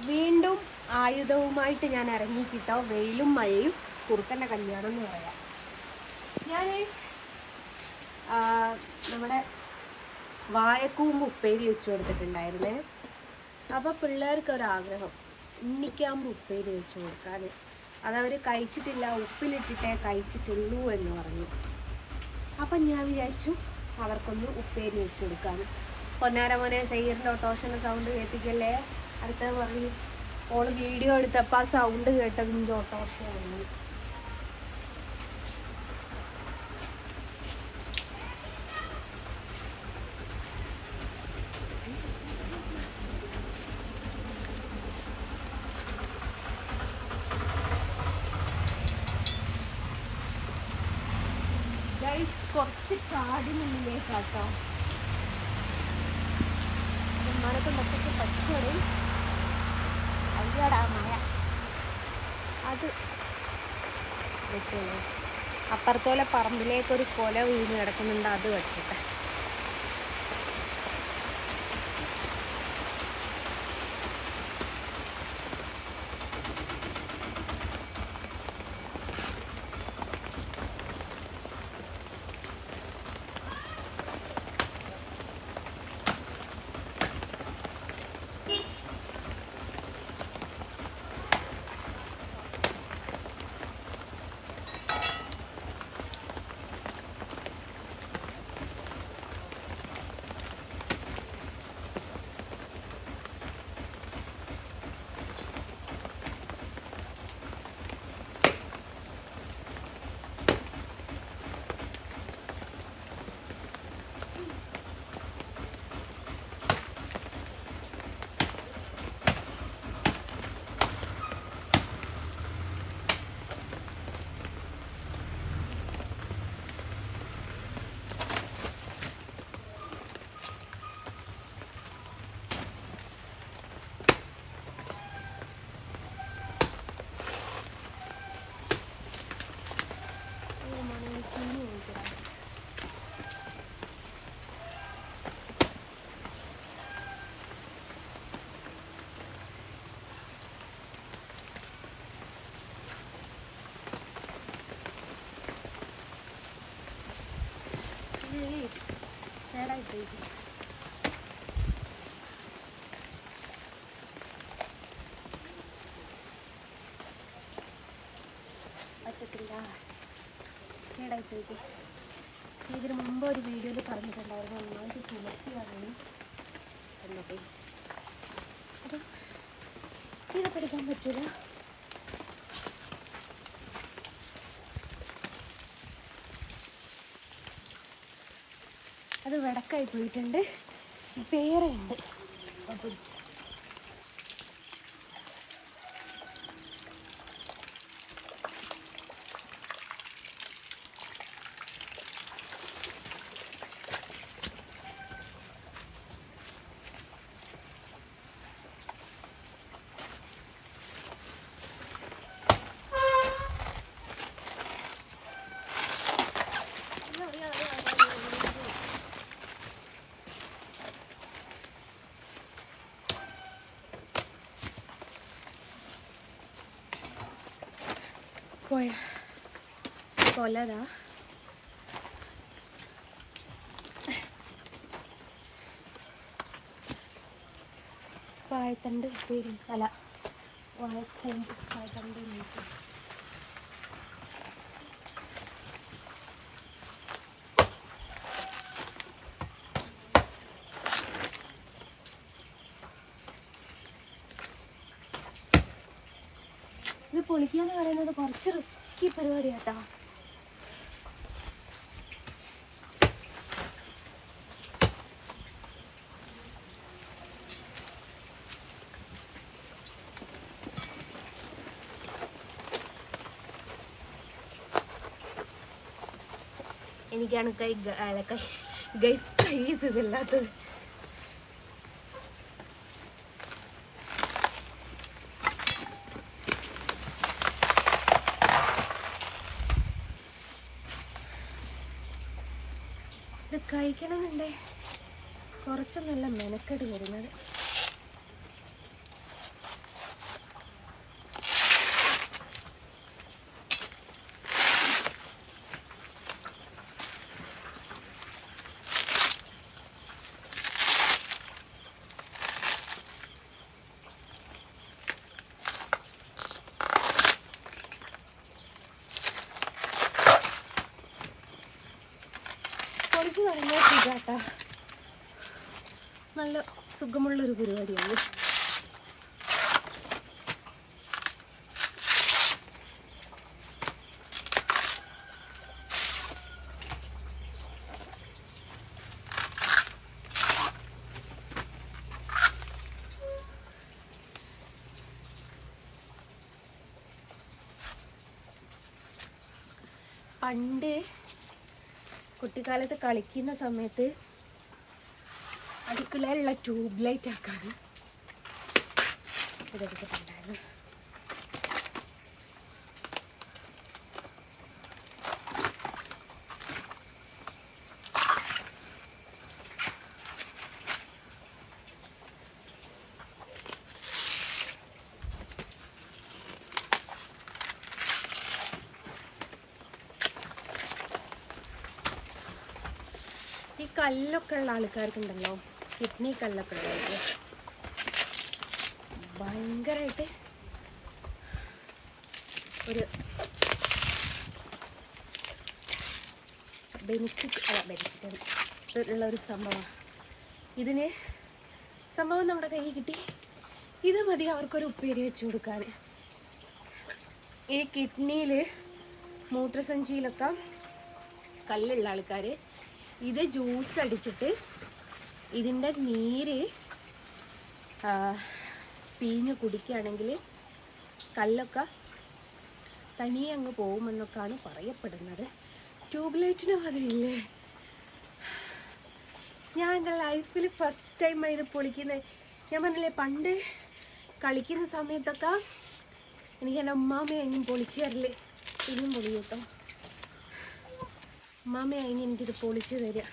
വീണ്ടും ആയുധവുമായിട്ട് ഞാൻ ഇറങ്ങിക്കിട്ടോ. വെയിലും മഴയും, കുറുക്കൻ്റെ കല്യാണം എന്ന് പറയാം. ഞാൻ നമ്മുടെ വാഴക്കൂമ്പ് ഉപ്പേരി വെച്ച് കൊടുത്തിട്ടുണ്ടായിരുന്നേ. അപ്പോൾ പിള്ളേർക്കൊരാഗ്രഹം ഉണ്ണിക്കാമ്പ് ഉപ്പേരി വെച്ച് കൊടുക്കാൻ. അതവർ കഴിച്ചിട്ടില്ല, ഉപ്പിലിട്ടിട്ടേ കഴിച്ചിട്ടുള്ളൂ എന്ന് പറഞ്ഞു. അപ്പം ഞാൻ വിചാരിച്ചു അവർക്കൊന്ന് ഉപ്പേരി വെച്ച് കൊടുക്കാൻ. പൊന്നാരമോനെ സൈറിൻ്റെ ഓട്ടോഷൻ്റെ സൗണ്ട് കേൾപ്പിക്കല്ലേ. അടുത്തത് പറഞ്ഞു ഓള് വീഡിയോ എടുത്തപ്പോൾ ആ സൗണ്ട് കേട്ടതിൻ്റെ ഓട്ടോഷയാണ്. കുറച്ച് കാടിനുള്ളിലേക്കാട്ടോ. ഉമ്മാനക്കൊണ്ടൊക്കെ പച്ചടി അയ്യടാ മഴ അത് വെച്ചോളൂ. അപ്പുറത്തോലെ പറമ്പിലേക്കൊരു കൊല വീണ് കിടക്കുന്നുണ്ട്, അത് വെച്ചട്ടെ. പറ്റത്തില്ല, കേടായിപ്പോയിട്ട്. ഇതിന് മുമ്പ് ഒരു വീഡിയോയിൽ പറഞ്ഞിട്ടുണ്ടായിരുന്നു നന്നായിട്ട് തുളസിയാണ് എന്ന പേസ്. അത് ഇത് പഠിക്കാൻ പറ്റൂല. അത് വെടക്കായി പോയിട്ടുണ്ട്. പേരയുണ്ട്. കൊലതാ വാഴത്തണ്ട് ഉപ്പേരി അല്ല വാഴത്തണ്ട് നീക്കി. ഇത് പൊളിക്കാന്ന് പറയുന്നത് കുറച്ച് റിസ്കി പരിപാടിയാട്ടോ. എനിക്കാണ് ഗൈസ് ഇതില്ലാത്തത്. ഇത് കഴിക്കണമെന്നുണ്ടേ കുറച്ച് നല്ല മെനക്കെട് വരുന്നത്. പൊളിച്ച് തുടങ്ങിയ സുഖാട്ടാ, നല്ല സുഖമുള്ളൊരു പരിപാടിയാണ്. പണ്ട് കുട്ടിക്കാലത്ത് കളിക്കുന്ന സമയത്ത് അടുക്കളയിലുള്ള ട്യൂബ് ലൈറ്റ് ആക്കാതെ ഇതെടുത്തിട്ടുണ്ടായിരുന്നു. ഈ കല്ലൊക്കെ ഉള്ള ആൾക്കാർക്കുണ്ടല്ലോ, കിഡ്നി കല്ലൊക്കെ ഉള്ളവർക്ക് ഭയങ്കരമായിട്ട് ഒരു ബെനിഫിറ്റ് ഉള്ള ഒരു സംഭവമാണ്. ഇതിന് സംഭവം നമ്മുടെ കയ്യിൽ കിട്ടി, ഇത് മതി അവർക്കൊരു ഉപ്പേരി വെച്ച് കൊടുക്കാൻ. ഈ കിഡ്നിയിൽ മൂത്രസഞ്ചിയിലൊക്കെ കല്ലുള്ള ആൾക്കാർ ഇത് ജ്യൂസ് അടിച്ചിട്ട് ഇതിൻ്റെ നീര് പിഴിഞ്ഞ് കുടിക്കുകയാണെങ്കിൽ കല്ലൊക്കെ തനിയെ അങ്ങ് പോകുമെന്നൊക്കെയാണ് പറയപ്പെടുന്നത്. ട്യൂബ് ലൈറ്റിനും അതിലില്ലേ. ഞാൻ എൻ്റെ ലൈഫിൽ ഫസ്റ്റ് ടൈമാണ് ഇത് പൊളിക്കുന്നത്. ഞാൻ പറഞ്ഞില്ലേ, പണ്ട് കളിക്കുന്ന സമയത്തൊക്കെ എനിക്ക് എൻ്റെ ഉമ്മാമയായിരിക്കും പൊളിച്ച് തരല്. ഇനിയും പൊളി കേട്ടോ, ഉമ്മാമയായിരിക്കും എനിക്കിത് പൊളിച്ച് തരിക.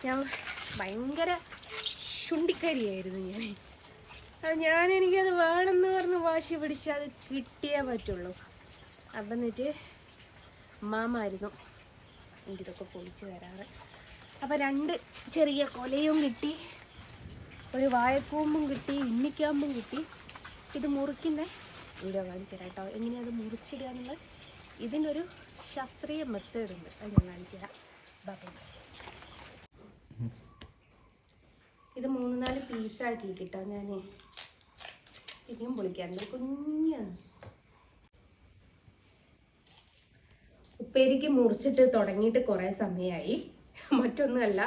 ഞാൻ ഭയങ്കര ശുണ്ടിക്കരിയായിരുന്നു എനിക്കത് വേണമെന്ന് പറഞ്ഞ് വാശി പിടിച്ച് അത് കിട്ടിയേ പറ്റുള്ളൂ. അപ്പം എന്നിട്ട് മാമായിരുന്നു എനിക്കിതൊക്കെ പൊളിച്ച് തരാറ്. അപ്പം 2 ചെറിയ കൊലയും കിട്ടി, ഒരു വാഴക്കൂമ്പും കിട്ടി, ഇന്നിക്കാമ്പും കിട്ടി. ഇത് മുറിക്കുന്ന വീഡിയോ കാണിച്ചു തരാം കേട്ടോ, എങ്ങനെയത് മുറിച്ചിടുക എന്നുള്ളത്. ഇതിനൊരു ശാസ്ത്രീയ മെത്തേഡ് ഉണ്ട്, അത് ഞാൻ കാണിച്ചു തരാം. ഇത് 3-4 പീസാക്കി കിട്ടോ. ഞാൻ ഇനിയും പൊളിക്കാറുണ്ട്. കുഞ്ഞാണ് ഉപ്പേരിക്ക് മുറിച്ചിട്ട് തുടങ്ങിയിട്ട് കുറേ സമയമായി. മറ്റൊന്നുമല്ല,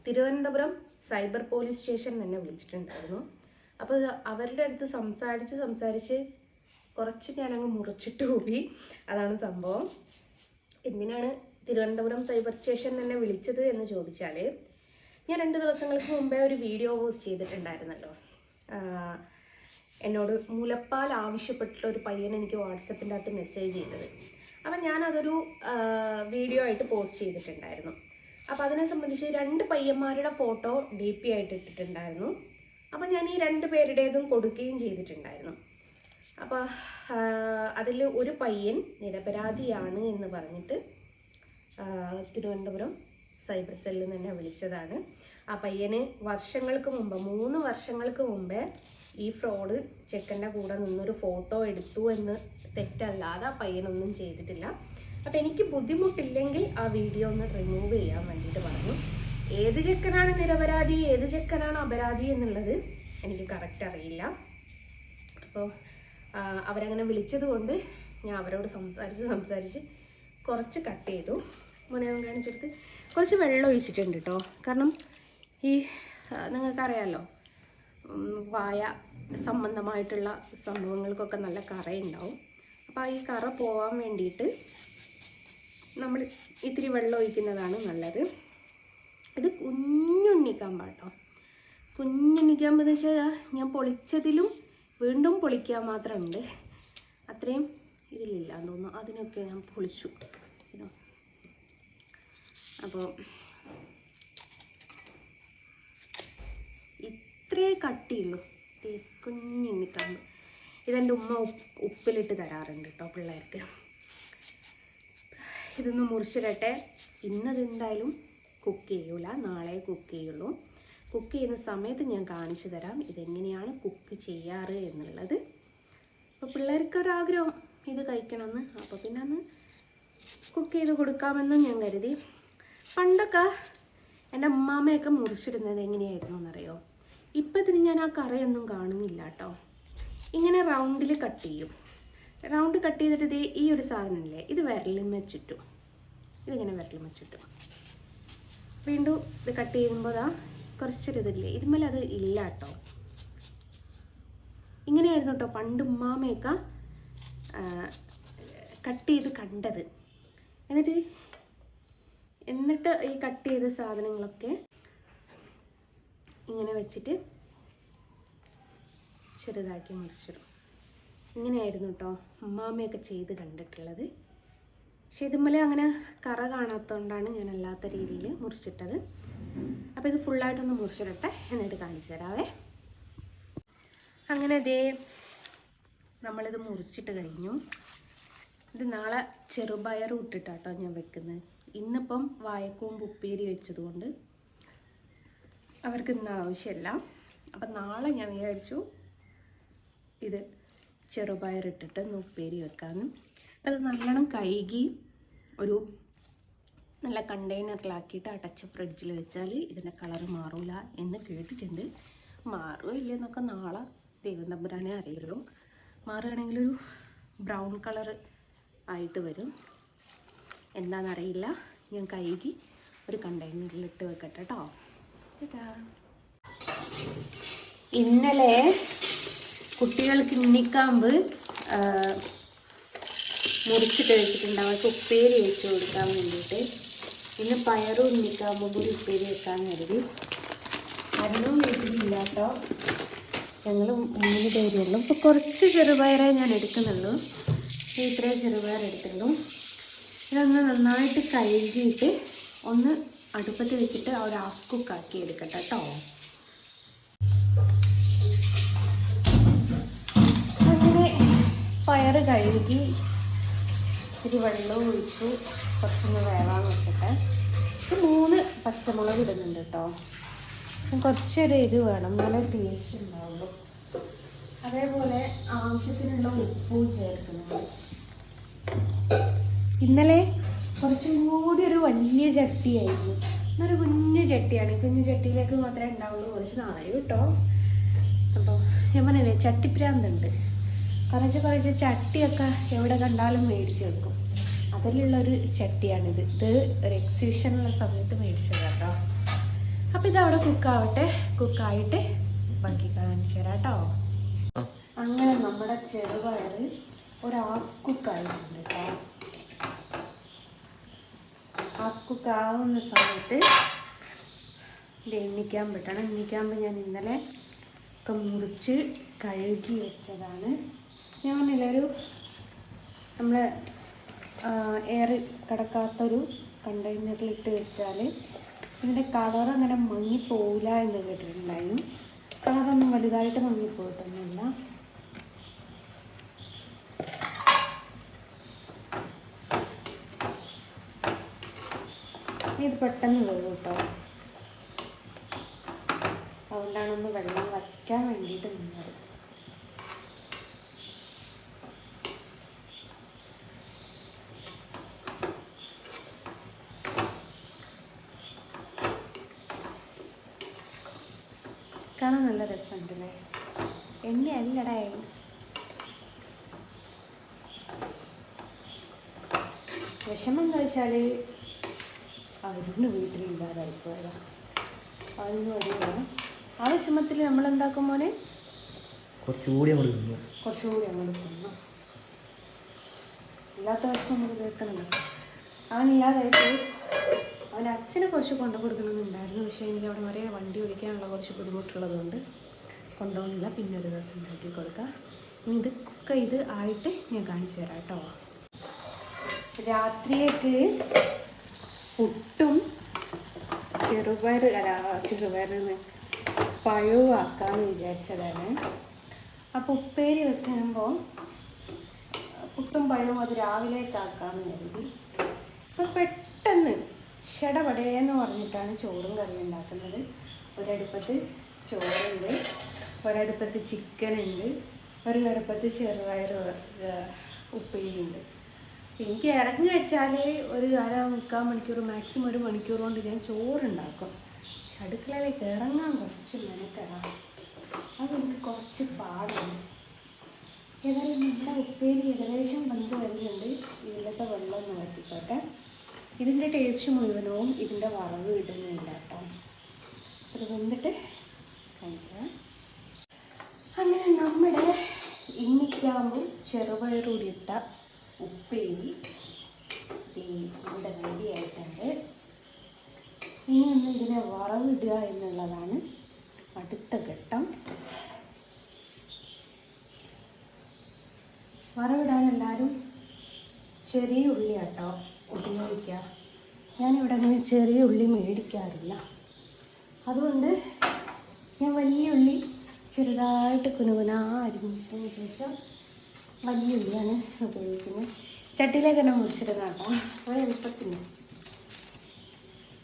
തിരുവനന്തപുരം സൈബർ പോലീസ് സ്റ്റേഷൻ തന്നെ വിളിച്ചിട്ടുണ്ടായിരുന്നു. അപ്പോൾ അവരുടെ അടുത്ത് സംസാരിച്ച് കുറച്ച് ഞാനങ്ങ് മുറിച്ചിട്ട് പോയി. അതാണ് സംഭവം. എന്തിനാണ് തിരുവനന്തപുരം സൈബർ സ്റ്റേഷൻ തന്നെ വിളിച്ചത് എന്ന് ചോദിച്ചാൽ, ഞാൻ 2 ദിവസങ്ങൾക്ക് മുമ്പേ ഒരു വീഡിയോ പോസ്റ്റ് ചെയ്തിട്ടുണ്ടായിരുന്നല്ലോ. എന്നോട് മുലപ്പാൽ ആവശ്യപ്പെട്ടിട്ടുള്ള ഒരു പയ്യൻ എനിക്ക് വാട്സപ്പിൻ്റെ അകത്ത് മെസ്സേജ് ചെയ്തത്. അപ്പം ഞാനതൊരു വീഡിയോ ആയിട്ട് പോസ്റ്റ് ചെയ്തിട്ടുണ്ടായിരുന്നു. അപ്പോൾ അതിനെ സംബന്ധിച്ച് 2 പയ്യന്മാരുടെ ഫോട്ടോ DP ആയിട്ട് ഇട്ടിട്ടുണ്ടായിരുന്നു. അപ്പം ഞാൻ ഈ 2 പേരുടേതും കൊടുക്കുകയും ചെയ്തിട്ടുണ്ടായിരുന്നു. അപ്പോൾ അതിൽ ഒരു പയ്യൻ നിരപരാധിയാണ് എന്ന് പറഞ്ഞിട്ട് തിരുവനന്തപുരം സൈബർ സെല്ലിൽ തന്നെ വിളിച്ചതാണ്. ആ പയ്യന് വർഷങ്ങൾക്ക് മുമ്പ് 3 വർഷങ്ങൾക്ക് മുമ്പേ ഈ ഫ്രോഡ് ചെക്കൻ്റെ കൂടെ നിന്നൊരു ഫോട്ടോ എടുത്തു എന്ന് തെറ്റല്ലാതെ ആ പയ്യനൊന്നും ചെയ്തിട്ടില്ല. അപ്പം എനിക്ക് ബുദ്ധിമുട്ടില്ലെങ്കിൽ ആ വീഡിയോ ഒന്ന് റിമൂവ് ചെയ്യാൻ വേണ്ടിയിട്ട് പറഞ്ഞു. ഏത് ചെക്കനാണ് നിരപരാധി, ഏത് ചെക്കനാണ് അപരാധി എന്നുള്ളത് എനിക്ക് കറക്റ്റ് അറിയില്ല. അപ്പോൾ അവരങ്ങനെ വിളിച്ചത് കൊണ്ട് ഞാൻ അവരോട് സംസാരിച്ച് കുറച്ച് കട്ട് ചെയ്തു. മോനെ കാണിച്ചെടുത്ത് കുറച്ച് വെള്ളം ഒഴിച്ചിട്ടുണ്ട് കേട്ടോ. കാരണം ഈ നിങ്ങൾക്കറിയാമല്ലോ, വായ സംബന്ധമായിട്ടുള്ള സംഭവങ്ങൾക്കൊക്കെ നല്ല കറയുണ്ടാവും. അപ്പോൾ ഈ കറ പോകാൻ വേണ്ടിയിട്ട് നമ്മൾ ഇത്തിരി വെള്ളം ഒഴിക്കുന്നതാണ് നല്ലത്. ഇത് കുഞ്ഞുണ്ണിക്കാമ്പ് കേട്ടോ. കുഞ്ഞുണ്ണിക്കാമ്പ് എന്ന് വെച്ചാൽ ഞാൻ പൊളിച്ചതിലും വീണ്ടും പൊളിക്കാൻ മാത്രമുണ്ട്. അത്രയും ഇതിലില്ലാന്ന് തോന്നുന്നു. അതിനൊക്കെ ഞാൻ പൊളിച്ചു. അപ്പോൾ ഇത്രേ കട്ടിയുള്ളൂ. കുഞ്ഞിണ്ണിക്കാമ്പ്. ഇതെൻ്റെ ഉമ്മ ഉപ്പിലിട്ട് തരാറുണ്ട് കേട്ടോ പിള്ളേർക്ക്. ഇതൊന്ന് മുറിച്ചിടട്ടെ. ഇന്നത് എന്തായാലും കുക്ക് ചെയ്യൂല, നാളെ കുക്ക് ചെയ്യുള്ളൂ. കുക്ക് ചെയ്യുന്ന സമയത്ത് ഞാൻ കാണിച്ചു തരാം ഇതെങ്ങനെയാണ് കുക്ക് ചെയ്യാറ് എന്നുള്ളത്. അപ്പോൾ പിള്ളേർക്കൊരാഗ്രഹം ഇത് കഴിക്കണമെന്ന്, അപ്പോൾ പിന്നെ അന്ന് കുക്ക് ചെയ്ത് കൊടുക്കാമെന്നും ഞാൻ കരുതി. പണ്ടൊക്കെ എൻ്റെ അമ്മാമ്മയൊക്കെ മുറിച്ചിടുന്നത് എങ്ങനെയായിരുന്നു എന്നറിയോ? ഇപ്പത്തിന് ഞാൻ ആ കറിയൊന്നും കാണുന്നില്ല കേട്ടോ. ഇങ്ങനെ റൗണ്ടിൽ കട്ട് ചെയ്യും. റൗണ്ട് കട്ട് ചെയ്തിട്ട് ഈ ഒരു സാധനമില്ലേ, ഇത് വിരലിന്മേ ചുറ്റും. ഇതിങ്ങനെ വിരലിന്മേ ചുറ്റും. വീണ്ടും ഇത് കട്ട് ചെയ്യുമ്പോൾ കുറച്ചൊരിതില്ലേ, ഇതുമേലെ അത് ഇല്ല കേട്ടോ. ഇങ്ങനെയായിരുന്നു കേട്ടോ പണ്ട് ഉമ്മാമയൊക്കെ കട്ട് ചെയ്ത് കണ്ടത്. എന്നിട്ട് ഈ കട്ട് ചെയ്ത സാധനങ്ങളൊക്കെ ഇങ്ങനെ വെച്ചിട്ട് ചെറുതാക്കി മുറിച്ചിടും. ഇങ്ങനെയായിരുന്നു കേട്ടോ ഉമ്മാമയൊക്കെ ചെയ്ത് കണ്ടിട്ടുള്ളത്. പക്ഷെ ഇതുമ്മലെ അങ്ങനെ കറ കാണാത്തതുകൊണ്ടാണ് ഞാൻ അല്ലാത്ത രീതിയിൽ മുറിച്ചിട്ടത്. അപ്പോൾ ഇത് ഫുള്ളായിട്ടൊന്ന് മുറിച്ചിടട്ടെ, എന്നിട്ട് കാണിച്ചു തരാവേ. അങ്ങനെ നമ്മളിത് മുറിച്ചിട്ട് കഴിഞ്ഞു. ഇത് നാളെ ചെറുപയർ ഇട്ടിട്ടാട്ടോ ഞാൻ വെക്കുന്നത്. ഇന്നിപ്പം വാഴക്കൂമ്പ് ഉപ്പേരി വെച്ചതുകൊണ്ട് അവർക്ക് ഇന്ന് ആവശ്യമില്ല. അപ്പം നാളെ ഞാൻ വിചാരിച്ചു ഇത് ചെറുപയർ ഇട്ടിട്ട് ഒന്ന് ഉപ്പേരി വെക്കാമെന്ന്. അത് നല്ലോണം കഴുകി ഒരു നല്ല കണ്ടെയ്നറിലാക്കിയിട്ട് അടച്ച് ഫ്രിഡ്ജിൽ വെച്ചാൽ ഇതിൻ്റെ കളറ് മാറില്ല എന്ന് കേട്ടിട്ടുണ്ട്. മാറുമോ ഇല്ലെന്നൊക്കെ നാളെ ദൈവം തമ്പുരാനെ അറിയുള്ളൂ. മാറുകയാണെങ്കിലൊരു ബ്രൗൺ കളറ് ആയിട്ട് വരും. എന്താണെന്നറിയില്ല. ഞാൻ കഴുകി ഒരു കണ്ടെയ്നറിലിട്ട് വെക്കട്ടെ കേട്ടോ. ചേട്ടാ, ഇന്നലെ കുട്ടികൾക്ക് ഉണ്ണിക്കാമ്പ് മുറിച്ചിട്ട് വെച്ചിട്ടുണ്ട്. അവർക്ക് ഉപ്പേരി വെച്ച് കൊടുക്കാൻ വേണ്ടിയിട്ട്. ഇന്ന് പയറും ഉണ്ണിക്കാമ്പും കൂടി ഉപ്പേരി വെക്കാൻ കരുതി. അരുണും വീട്ടിലില്ല കേട്ടോ. ഞങ്ങൾ 3 പേരുള്ളൂ. ഇപ്പോൾ കുറച്ച് ചെറുപയറേ ഞാൻ എടുക്കുന്നുള്ളൂ. ഇത്രയും ചെറുപയർ എടുത്തുള്ളൂ. ഇതൊന്ന് നന്നായിട്ട് കഴുകിയിട്ട് ഒന്ന് അടുപ്പത്ത് വെച്ചിട്ട് ഒരു ഹാഫ് കുക്കാക്കി എടുക്കട്ടെ കേട്ടോ. അങ്ങനെ പയർ കഴുകി ഒരു വെള്ളവും ഒഴിച്ചു കുറച്ചൊന്ന് വേവാൻ വെച്ചിട്ട് 3 പച്ചമുളക് ഇടുന്നുണ്ട് കേട്ടോ. കുറച്ചൊരു എരിവ് വേണം, നല്ല ടേസ്റ്റ് ഉണ്ടാവുള്ളൂ. അതേപോലെ ആവശ്യത്തിനുള്ള ഉപ്പും ചേർക്കുന്നുണ്ട്. ഇന്നലെ കുറച്ചും കൂടി ഒരു വലിയ ചട്ടിയായിരുന്നു. ഇന്നൊരു കുഞ്ഞു ചട്ടിയാണ്. കുഞ്ഞു ചട്ടിയിലേക്ക് മാത്രമേ ഉണ്ടാവുള്ളൂ. കുറച്ച് നാളെ കേട്ടോ. അപ്പോൾ ഞാൻ പറഞ്ഞില്ലേ ചട്ടിപ്രാന്തുണ്ട്. കുറച്ച് ചട്ടിയൊക്കെ എവിടെ കണ്ടാലും മേടിച്ച് വെക്കും. അതിലുള്ളൊരു ചട്ടിയാണിത്. ഇത് ഒരു എക്സിബിഷനുള്ള സമയത്ത് മേടിച്ചത് കേട്ടോ. അപ്പം ഇതവിടെ കുക്കായിട്ട് ബാക്കി കാണിച്ചു തരാം കേട്ടോ. അങ്ങനെ നമ്മുടെ ചെറുപയർ ഒരു ഹാഫ് കുക്കായിട്ടുണ്ട് കേട്ടോ. ഹാഫ് കുക്കാവുന്ന സമയത്ത് ഇത് എണ്ണിക്കാമ്പ് ഇട്ടണം. എണ്ണിക്കാമ്പ് ഞാൻ ഇന്നലെ ഒക്കെ മുറിച്ച് കഴുകി വെച്ചതാണ്. ഞാനെല്ലാവരും നമ്മൾ എയർ കിടക്കാത്തൊരു കണ്ടെയ്നറിലിട്ട് വെച്ചാൽ ഇതിൻ്റെ കളർ അങ്ങനെ മങ്ങിപ്പോവില്ല എന്ന് കേട്ടിട്ടുണ്ടായിരുന്നു. കളറൊന്നും വലുതായിട്ട് മങ്ങിപ്പോയിട്ടൊന്നുമില്ല. ഇത് പെട്ടെന്ന് വേവും കേട്ടോ. അതുകൊണ്ടാണൊന്ന് വെള്ളം വയ്ക്കാൻ വേണ്ടിയിട്ട് നിന്നത്. കാണാൻ നല്ല രസമുണ്ടല്ലേ. എണ്ണയല്ലടേ. വിഷമം എന്താ വെച്ചാൽ അവരുടെ വീട്ടിലില്ലാതായി പോയതാണ്. അതിന് വഴിയില്ല. ആ വിഷമത്തിൽ നമ്മളെന്താക്കും മോനെ, കുറച്ചുകൂടി അങ്ങോട്ട് കൊന്നു. ഇല്ലാത്ത വിഷമം നമുക്ക് കേൾക്കണല്ലോ. അവനില്ലാതായിട്ട് അവൻ്റെ അച്ഛനെ കുറച്ച് കൊണ്ടു കൊടുക്കണമെന്നുണ്ടായിരുന്നു. പക്ഷേ എനിക്ക് അവിടെ വരെ വണ്ടി ഓടിക്കാനുള്ള കുറച്ച് ബുദ്ധിമുട്ടുള്ളത് കൊണ്ടുപോകുന്നില്ല. പിന്നെ ഒരു ദിവസം ഉണ്ടാക്കി കൊടുക്കാം. ഇനി ഇത് കുക്ക് ചെയ്ത് ആയിട്ട് ഞാൻ കാണിച്ചു തരാം കേട്ടോ. രാത്രിയേക്ക് പുട്ടും ചെറുപയർ പഴവും ആക്കാമെന്ന് വിചാരിച്ചതാണ്. അപ്പോൾ ഉപ്പേരി വെക്കുമ്പോൾ പുട്ടും പഴവും അത് രാവിലേക്കാക്കാമെന്ന് കരുതി. അപ്പോൾ പെട്ടെന്ന് ഷടപടയെന്ന് പറഞ്ഞിട്ടാണ് ചോറും കറിയും ഉണ്ടാക്കുന്നത്. ഒരടുപ്പത്ത് ചോറുണ്ട്, ഒരടുപ്പത്ത് ചിക്കനുണ്ട്, ഒരു അടുപ്പത്ത് ചെറുപയർ ഉപ്പേരിയുണ്ട്. എനിക്ക് ഇറങ്ങി വെച്ചാൽ ഒരു 1/4 മണിക്കൂർ മാക്സിമം 1 മണിക്കൂർ കൊണ്ട് ഞാൻ ചോറുണ്ടാക്കും. പക്ഷെ അടുക്കളയിലേക്ക് ഇറങ്ങാൻ കുറച്ച് മെനക്കെടാണ്, അതെനിക്ക് കുറച്ച് പാടാണ്. ഏതായാലും നമ്മുടെ ഉപ്പേരി ഏകദേശം വെന്ത് വരുന്നുണ്ട്. ഇതിലത്തെ വെള്ളം ഒന്ന് വറ്റിക്കോട്ടെ. ഇതിൻ്റെ ടേസ്റ്റ് മുഴുവനവും ഇതിൻ്റെ വറവ് ഇടുന്നില്ല കേട്ടോ. അത് വെന്തിട്ട് കഴിക്കാം. അങ്ങനെ നമ്മുടെ ഇന്നിക്കാമ്പും ചെറുപയറൂടി ഇട്ട ഉപ്പേരി ഇവിടെ റെഡി ആയിട്ടുണ്ട്. ഇനി ഒന്ന് ഇതിനെ വറവിടുക എന്നുള്ളതാണ് അടുത്ത ഘട്ടം. വറവിടാൻ എല്ലാവരും ചെറിയ ഉള്ളി കേട്ടോ ഉപയോഗിക്കുക. ഞാനിവിടെ അങ്ങനെ ചെറിയ ഉള്ളി മേടിക്കാറില്ല. അതുകൊണ്ട് ഞാൻ വലിയ ഉള്ളി ചെറുതായിട്ട് കുനുകുനാ അരിഞ്ഞതിന് ശേഷം വലിയ ഉള്ളിയാണ് ഉപയോഗിക്കുന്നത്. ചട്ടിയിലേക്ക് തന്നെ മുറിച്ചിടുന്ന കേട്ടോ, ഒരു എളുപ്പത്തിന്.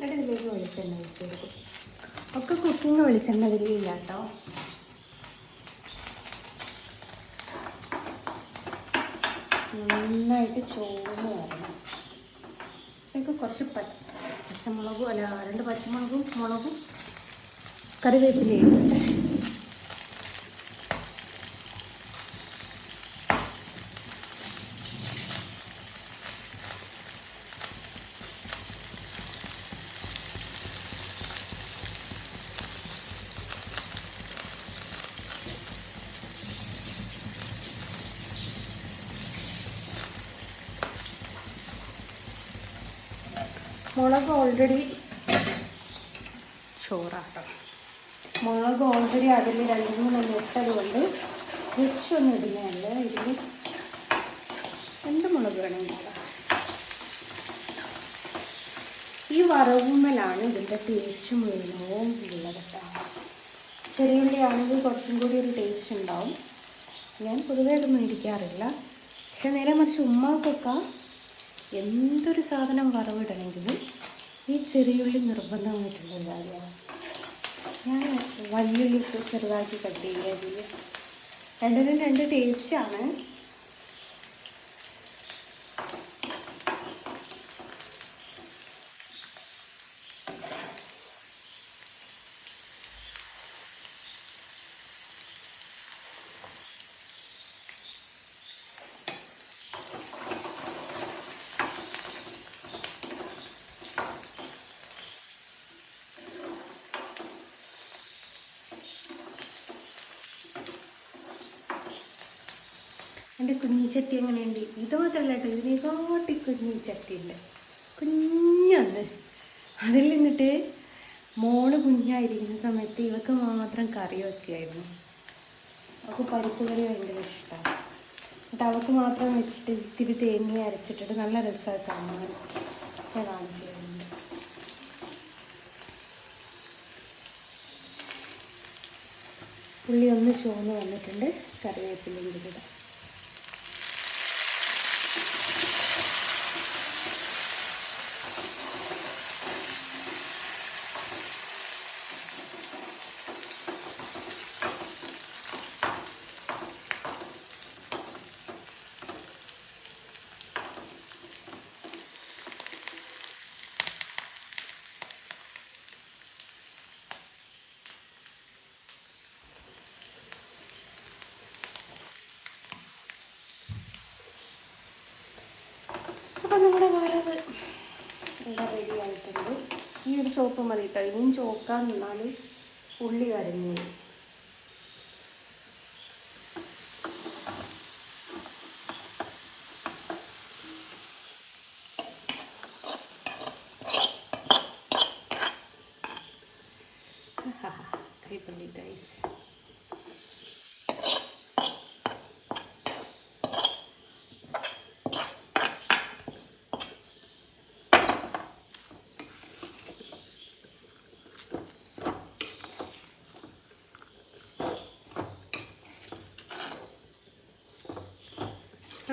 എന്നിട്ട് ഇതിലേക്ക് വെളിച്ചെണ്ണ ഒഴിച്ച് കൊടുക്കും. ഒക്കെ കുക്കിങ് വെളിച്ചെണ്ണ ഇതിലില്ല കേട്ടോ. നന്നായിട്ട് ചോന്ന് വരണം. ഇതിലേക്ക് കുറച്ച് പച്ചമുളകും 2 പച്ചമുളകും മുളകും കറിവേപ്പിലയും മുളക് ഓൾറെഡി ചോറാട്ടോ. മുളക് ഓൾറെഡി അതിൽ 2-3 ഇട്ടത് കൊണ്ട് വെച്ചൊന്നും ഇടുന്നതല്ല. ഇതിൽ എന്ത് മുളക് വേണമെങ്കിൽ ഈ വറവുമ്മലാണ് ഇതിൻ്റെ ടേസ്റ്റ് മുഴുവനും ഉള്ളത് കേട്ടോ. ചെറിയ ഉള്ളി ആണെങ്കിൽ കുറച്ചും കൂടി ഒരു ടേസ്റ്റ് ഉണ്ടാവും. ഞാൻ പൊതുവേ അത് മേടിക്കാറില്ല. പക്ഷെ നേരെ മറിച്ച് ഉമ്മാക്കൊക്കെ എന്തൊരു സാധനം വറവിടണമെങ്കിലും ഈ ചെറിയുള്ളി നിർബന്ധമായിട്ടുള്ള കാര്യമാണ്. ഞാൻ വലിയുള്ളി ചെറുതാക്കി കട്ട് ചെയ്യുക. അതിൽ രണ്ടിനും 2 ടേസ്റ്റാണ്. എൻ്റെ കുഞ്ഞിച്ചട്ടി എങ്ങനെയുണ്ട്? ഇത് മാത്രമല്ല കേട്ടോ, ഇതിനെക്കാട്ടി കുഞ്ഞിച്ചട്ടിയുണ്ട്, കുഞ്ഞൊന്ന്. അതിൽ നിന്നിട്ട് മോള് കുഞ്ഞായിരിക്കുന്ന സമയത്ത് ഇവക്ക് മാത്രം കറി വയ്ക്കുമായിരുന്നു. അവൾക്ക് പരിപ്പ് കറി ഭയങ്കര ഇഷ്ടമാണ്. എന്നിട്ട് അവൾക്ക് മാത്രം വെച്ചിട്ട് ഇത്തിരി തേങ്ങ അരച്ചിട്ടിട്ട് നല്ല രസമായി കാണാൻ ഞാൻ കാണിച്ചു തരുന്നുണ്ട്. ഉള്ളി ഒന്ന് ചുവന്ന് വന്നിട്ടുണ്ട്. കറിവേപ്പിലയും കൂടെ അപ്പോൾ നമ്മുടെ വറവ് എല്ലാം റെഡി ആയിട്ടുണ്ട്. ഈ ഒരു ചോപ്പ് മതി കേട്ടോ. ഇനിയും ചോക്കാൻ നിന്നാൽ ഉള്ളി കരിഞ്ഞു. കൈപ്പള്ളി ഗൈസ്.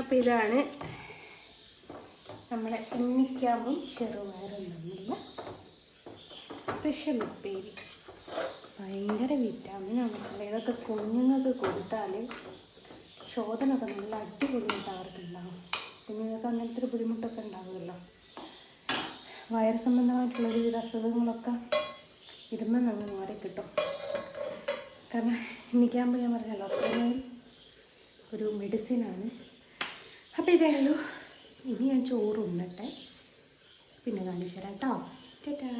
അപ്പോൾ ഇതാണ് നമ്മുടെ ഉണ്ണിക്കാമ്പും ചെറുപയറും തമ്മിലുള്ള സ്പെഷ്യൽ ഉപ്പേരി. ഭയങ്കര വിറ്റാമിനാണ്. ഇതൊക്കെ കുഞ്ഞുങ്ങൾക്ക് കൊടുത്താൽ ശോധനയൊക്കെ നല്ല അടിപൊളിയായിട്ട് അവർക്കുണ്ടാകും. കുഞ്ഞുങ്ങൾക്ക് അങ്ങനത്തെ ഒരു ബുദ്ധിമുട്ടൊക്കെ ഉണ്ടാകുമല്ലോ. വയറ് സംബന്ധമായിട്ടുള്ള ഒരുവിധ അസുഖങ്ങളൊക്കെ ഇരുന്ന് നമ്മൾ മാറി കിട്ടും. കാരണം ഉണ്ണിക്കാമ്പ് ഞാൻ പറഞ്ഞല്ലോ അത്രയും ഒരു മെഡിസിനാണ്. അപ്പോൾ ഇതേ ഉള്ളൂ. ഇനി ഞാൻ ചോറ് ഉണ്ണട്ടെ, പിന്നെ കാണിച്ചു തരാം കേട്ടോ. ടാറ്റാ.